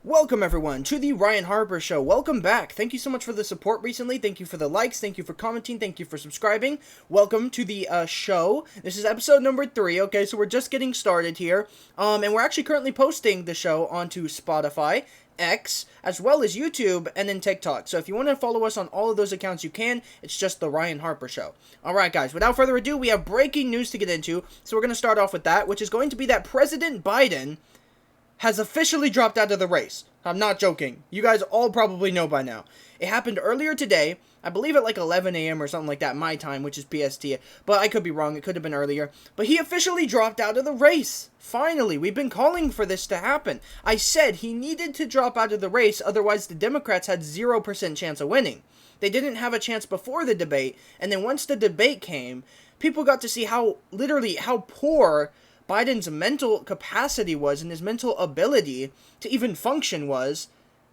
Welcome everyone to the Ryan Harper Show. Welcome back. Thank you so much for the support recently. Thank you for the likes. Thank you for commenting. Thank you for subscribing. Welcome to the show. This is episode number 3. Okay, so we're just getting started here. And we're actually currently posting the show onto Spotify, X, as well as YouTube, and then TikTok. So if you want to follow us on all of those accounts, you can. It's just the Ryan Harper Show. Alright guys, without further ado, we have breaking news to get into. So we're going to start off with that, which is going to be that President Biden has officially dropped out of the race. I'm not joking. You guys all probably know by now. It happened earlier today, I believe at like 11 a.m. or something like that, my time, which is PST. But I could be wrong, it could have been earlier. But he officially dropped out of the race. Finally, we've been calling for this to happen. I said he needed to drop out of the race, otherwise the Democrats had 0% chance of winning. They didn't have a chance before the debate, and then once the debate came, people got to see how poor Biden's mental capacity was and his mental ability to even function was,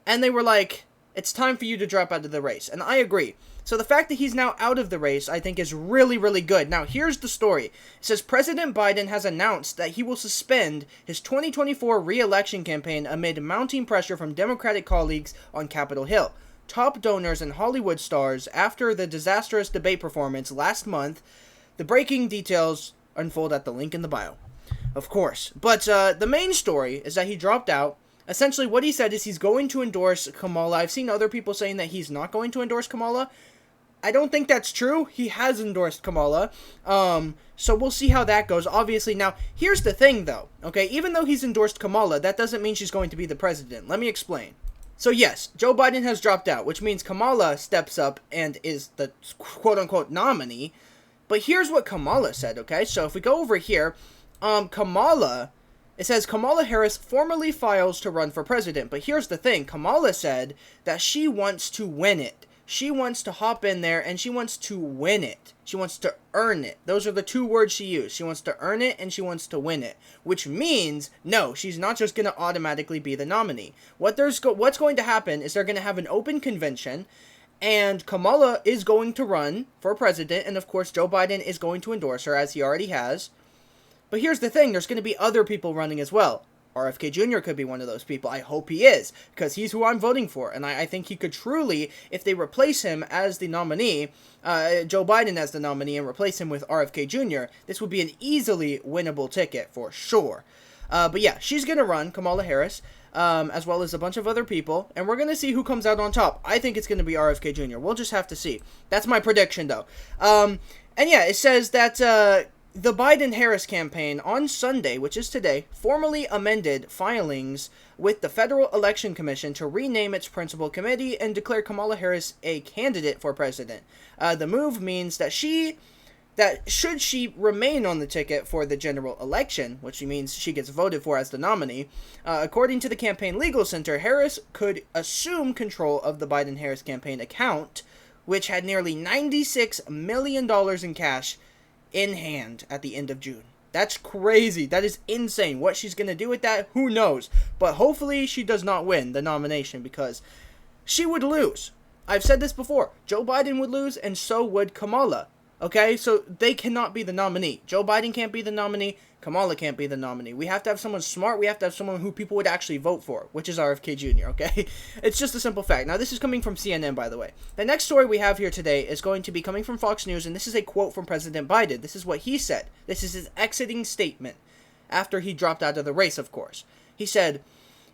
and they were like, it's time for you to drop out of the race. And I agree. So the fact that he's now out of the race, I think, is really, really good. Now, here's the story. It says President Biden has announced that he will suspend his 2024 re-election campaign amid mounting pressure from Democratic colleagues on Capitol Hill, top donors, and Hollywood stars after the disastrous debate performance last month. The breaking details unfold at the link in the bio. Of course. But the main story is that he dropped out. Essentially, what he said is he's going to endorse Kamala. I've seen other people saying that he's not going to endorse Kamala. I don't think that's true. He has endorsed Kamala. So we'll see how that goes. Obviously, now, here's the thing, though. Okay, even though he's endorsed Kamala, that doesn't mean she's going to be the president. Let me explain. So yes, Joe Biden has dropped out, which means Kamala steps up and is the quote-unquote nominee. But here's what Kamala said, okay? So if we go over here, Kamala, it says Kamala Harris formally files to run for president. But here's the thing. Kamala said that she wants to win it. She wants to hop in there and she wants to win it. She wants to earn it. Those are the two words she used. She wants to earn it and she wants to win it. Which means, no, she's not just going to automatically be the nominee. What's going to happen is they're going to have an open convention, and Kamala is going to run for president, and of course Joe Biden is going to endorse her, as he already has. But here's the thing, there's going to be other people running as well. RFK Jr. could be one of those people. I hope he is, because he's who I'm voting for. And I think he could truly, if they replace him as the nominee, Joe Biden as the nominee, and replace him with RFK Jr., this would be an easily winnable ticket for sure. But yeah, she's going to run, Kamala Harris, as well as a bunch of other people, and we're going to see who comes out on top. I think it's going to be RFK Jr. We'll just have to see. That's my prediction, though. And yeah, it says that the Biden-Harris campaign on Sunday, which is today, formally amended filings with the Federal Election Commission to rename its principal committee and declare Kamala Harris a candidate for president. The move means that should she remain on the ticket for the general election, which means she gets voted for as the nominee, according to the Campaign Legal Center, Harris could assume control of the Biden-Harris campaign account, which had nearly $96 million in cash in hand at the end of June. That's crazy. That is insane. What she's going to do with that, who knows? But hopefully she does not win the nomination, because she would lose. I've said this before. Joe Biden would lose, and so would Kamala. Okay, so they cannot be the nominee. Joe Biden can't be the nominee. Kamala can't be the nominee. We have to have someone smart. We have to have someone who people would actually vote for, which is RFK Jr., okay? It's just a simple fact. Now, this is coming from CNN, by the way. The next story we have here today is going to be coming from Fox News, and this is a quote from President Biden. This is what he said. This is his exiting statement after he dropped out of the race, of course. He said,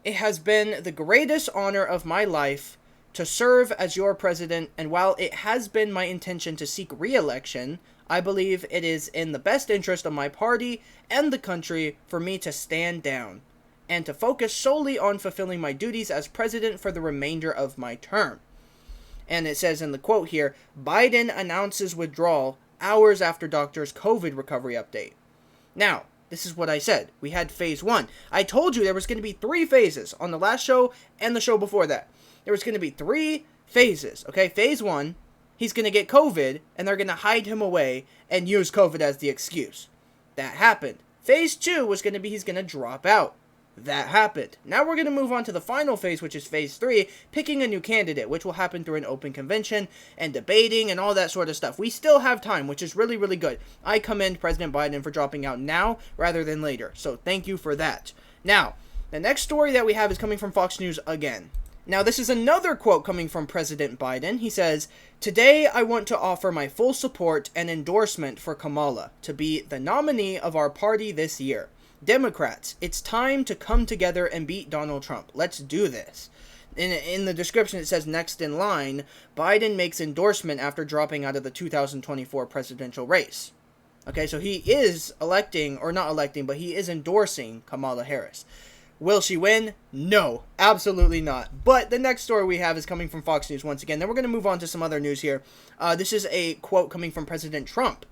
"It has been the greatest honor of my life to serve as your president, and while it has been my intention to seek re-election, I believe it is in the best interest of my party and the country for me to stand down and to focus solely on fulfilling my duties as president for the remainder of my term." And it says in the quote here, Biden announces withdrawal hours after doctor's COVID recovery update. Now, this is what I said. We had phase 1. I told you there was going to be 3 phases on the last show and the show before that. There was going to be 3 phases, okay? Phase 1, he's going to get COVID, and they're going to hide him away and use COVID as the excuse. That happened. Phase 2 was going to be he's going to drop out. That happened. Now we're going to move on to the final phase, which is phase 3, picking a new candidate, which will happen through an open convention and debating and all that sort of stuff. We still have time, which is really, really good. I commend President Biden for dropping out now rather than later, so thank you for that. Now, The next story that we have is coming from Fox News again. Now, this is another quote coming from President Biden. He says, "Today, I want to offer my full support and endorsement for Kamala to be the nominee of our party this year. Democrats, it's time to come together and beat Donald Trump. Let's do this." In the description, it says, next in line, Biden makes endorsement after dropping out of the 2024 presidential race. Okay, so he is electing, or not electing, but he is endorsing Kamala Harris. Will she win? No, absolutely not. But the next story we have is coming from Fox News once again. Then we're going to move on to some other news here. This is a quote coming from President Trump.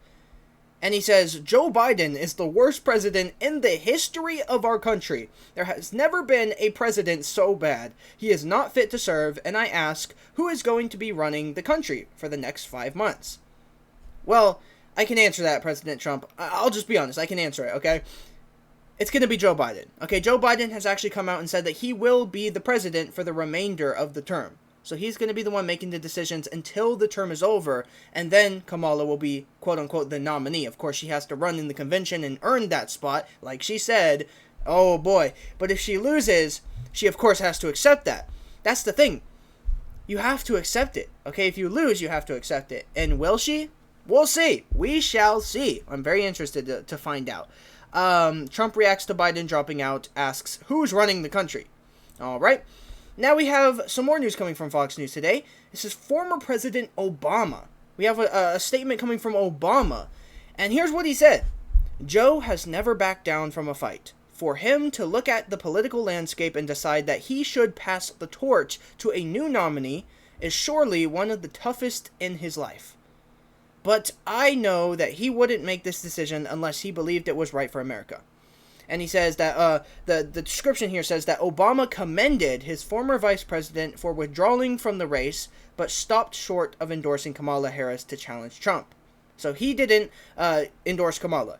And he says, "Joe Biden is the worst president in the history of our country. There has never been a president so bad. He is not fit to serve, and I ask, who is going to be running the country for the next 5 months?" Well, I can answer that, President Trump. I'll just be honest. I can answer it, okay? It's going to be Joe Biden. Okay, Joe Biden has actually come out and said that he will be the president for the remainder of the term. So he's going to be the one making the decisions until the term is over, and then Kamala will be, quote-unquote, the nominee. Of course, she has to run in the convention and earn that spot, like she said. Oh, boy. But if she loses, she, of course, has to accept that. That's the thing. You have to accept it. Okay, if you lose, you have to accept it. And will she? We'll see. We shall see. I'm very interested to find out. Trump reacts to Biden dropping out, asks, who's running the country? All right. Now we have some more news coming from Fox News today. This is former President Obama. We have a statement coming from Obama. And here's what he said. "Joe has never backed down from a fight. For him to look at the political landscape and decide that he should pass the torch to a new nominee is surely one of the toughest in his life. But I know that he wouldn't make this decision unless he believed it was right for America." And he says that, the description here says that Obama commended his former vice president for withdrawing from the race, but stopped short of endorsing Kamala Harris to challenge Trump. So he didn't endorse Kamala.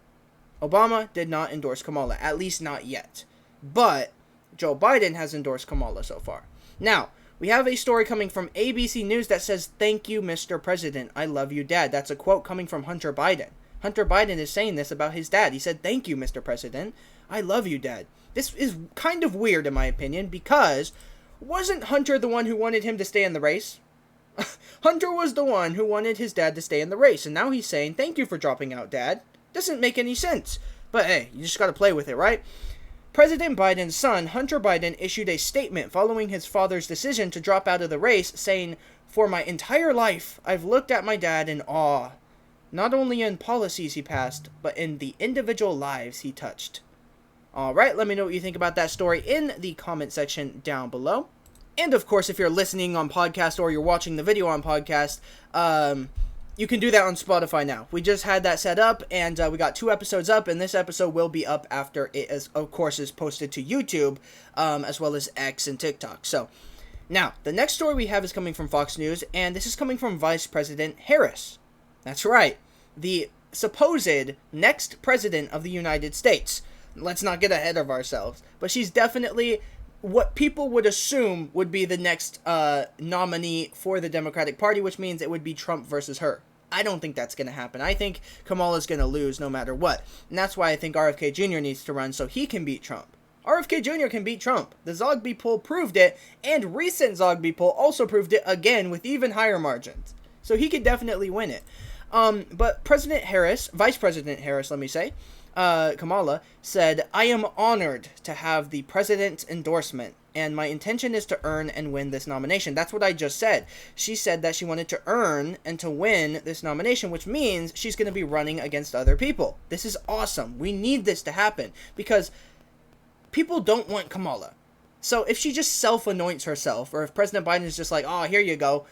Obama did not endorse Kamala, at least not yet. But Joe Biden has endorsed Kamala so far. Now, we have a story coming from ABC News that says, "Thank you, Mr. President. I love you, Dad." That's a quote coming from Hunter Biden. Hunter Biden is saying this about his dad. He said, "Thank you, Mr. President. I love you, Dad." This is kind of weird, in my opinion, because wasn't Hunter the one who wanted him to stay in the race? Hunter was the one who wanted his dad to stay in the race, and now he's saying, "Thank you for dropping out, Dad." Doesn't make any sense. But hey, you just gotta play with it, right? President Biden's son, Hunter Biden, issued a statement following his father's decision to drop out of the race, saying, "For my entire life, I've looked at my dad in awe. Not only in policies he passed, but in the individual lives he touched." Alright, let me know what you think about that story in the comment section down below. And of course, if you're listening on podcast or you're watching the video on podcast, you can do that on Spotify now. We just had that set up, and we got 2 episodes up, and this episode will be up after it, of course, is posted to YouTube, as well as X and TikTok. So, now, the next story we have is coming from Fox News, and this is coming from Vice President Harris. That's right, the supposed next president of the United States. Let's not get ahead of ourselves, but she's definitely what people would assume would be the next nominee for the Democratic Party, which means it would be Trump versus her. I don't think that's going to happen. I think Kamala's going to lose no matter what, and that's why I think RFK Jr. needs to run so he can beat Trump. RFK Jr. can beat Trump. The Zogby poll proved it, and recent Zogby poll also proved it again with even higher margins. So he could definitely win it. But President Harris, Vice President Harris, let me say, Kamala, said, "I am honored to have the president's endorsement, and my intention is to earn and win this nomination." That's what I just said. She said that she wanted to earn and to win this nomination, which means she's going to be running against other people. This is awesome. We need this to happen, because people don't want Kamala. So if she just self-anoints herself, or if President Biden is just like, "Oh, here you go,"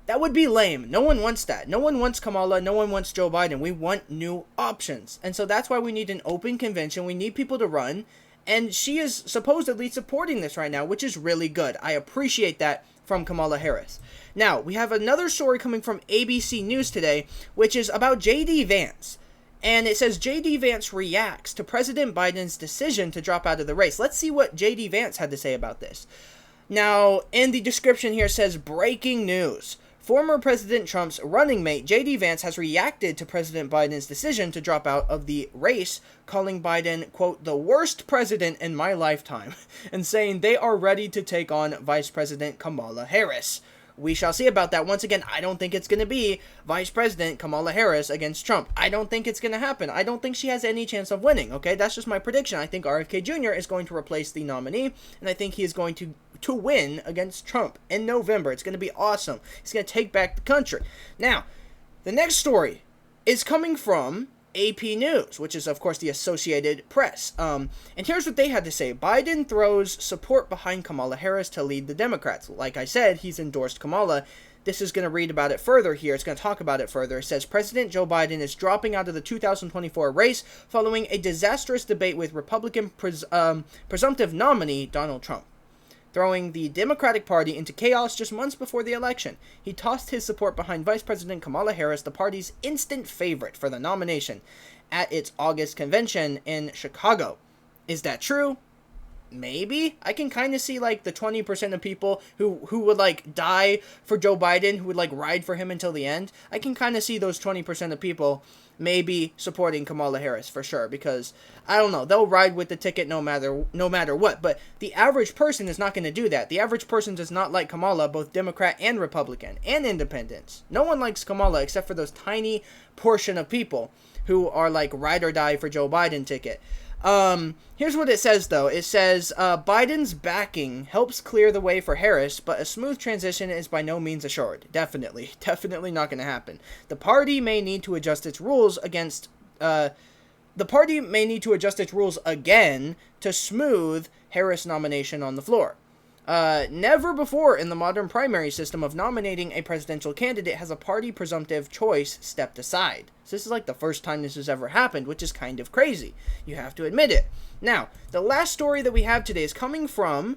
that would be lame. No one wants that. No one wants Kamala. No one wants Joe Biden. We want new options. And so that's why we need an open convention. We need people to run. And she is supposedly supporting this right now, which is really good. I appreciate that from Kamala Harris. Now, we have another story coming from ABC News today, which is about J.D. Vance. And it says, J.D. Vance reacts to President Biden's decision to drop out of the race. Let's see what J.D. Vance had to say about this. Now, in the description here, it says, "Breaking news. Former President Trump's running mate, J.D. Vance, has reacted to President Biden's decision to drop out of the race, calling Biden, quote, the worst president in my lifetime, and saying they are ready to take on Vice President Kamala Harris. We shall see about that. Once again, I don't think it's going to be Vice President Kamala Harris against Trump. I don't think it's going to happen. I don't think she has any chance of winning, okay? That's just my prediction. I think RFK Jr. is going to replace the nominee, and I think he is going to win against Trump in November. It's going to be awesome. He's going to take back the country. Now, the next story is coming from AP News, which is, of course, the Associated Press. And here's what they had to say. Biden throws support behind Kamala Harris to lead the Democrats. Like I said, he's endorsed Kamala. This is going to read about it further here. It's going to talk about it further. It says, President Joe Biden is dropping out of the 2024 race following a disastrous debate with Republican presumptive nominee Donald Trump, throwing the Democratic Party into chaos just months before the election. He tossed his support behind Vice President Kamala Harris, the party's instant favorite for the nomination, at its August convention in Chicago. Is that true? Maybe. I can kind of see, like, the 20% of people who would, like, die for Joe Biden, who would, like, ride for him until the end. I can kind of see those 20% of people maybe supporting Kamala Harris for sure, because, I don't know, they'll ride with the ticket no matter what. But the average person is not going to do that. The average person does not like Kamala, both Democrat and Republican, and independents. No one likes Kamala except for those tiny portion of people who are, like, ride or die for Joe Biden ticket. Here's what it says, though. It says, Biden's backing helps clear the way for Harris, but a smooth transition is by no means assured. Definitely not going to happen. The party may need to adjust its rules again to smooth Harris' nomination on the floor. Never before in the modern primary system of nominating a presidential candidate has a party presumptive choice stepped aside. So this is like the first time this has ever happened, which is kind of crazy. You have to admit it. Now, the last story that we have today is coming from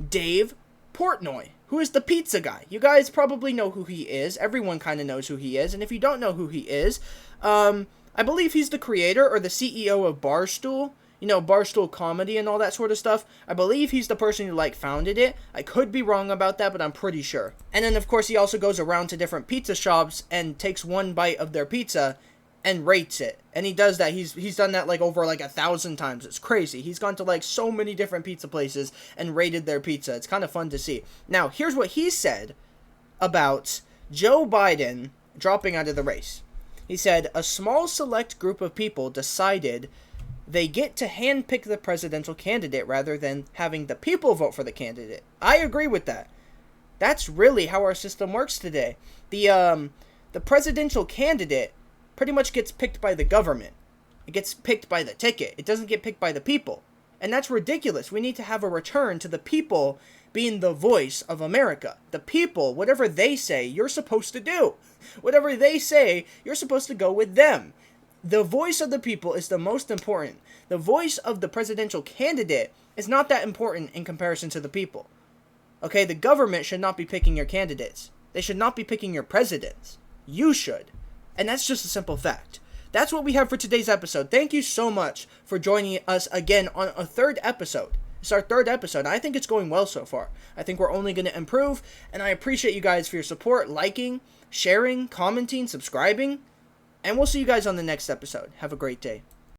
Dave Portnoy, who is the pizza guy. You guys probably know who he is. Everyone kind of knows who he is. And if you don't know who he is, I believe he's the creator or the CEO of Barstool. You know, Barstool Comedy and all that sort of stuff. I believe he's the person who, like, founded it. I could be wrong about that, but I'm pretty sure. And then, of course, he also goes around to different pizza shops and takes one bite of their pizza and rates it. And he does that. He's done that, like, over, like, 1,000 times. It's crazy. He's gone to, like, so many different pizza places and rated their pizza. It's kind of fun to see. Now, here's what he said about Joe Biden dropping out of the race. He said, a small select group of people decided they get to handpick the presidential candidate rather than having the people vote for the candidate. I agree with that. That's really how our system works today. The presidential candidate pretty much gets picked by the government. It gets picked by the ticket. It doesn't get picked by the people. And that's ridiculous. We need to have a return to the people being the voice of America. The people, whatever they say, you're supposed to do. Whatever they say, you're supposed to go with them. The voice of the people is the most important. The voice of the presidential candidate is not that important in comparison to the people. Okay, the government should not be picking your candidates. They should not be picking your presidents. You should. And that's just a simple fact. That's what we have for today's episode. Thank you so much for joining us again on a third episode. It's our third episode. I think it's going well so far. I think we're only going to improve. And I appreciate you guys for your support, liking, sharing, commenting, subscribing. And we'll see you guys on the next episode. Have a great day.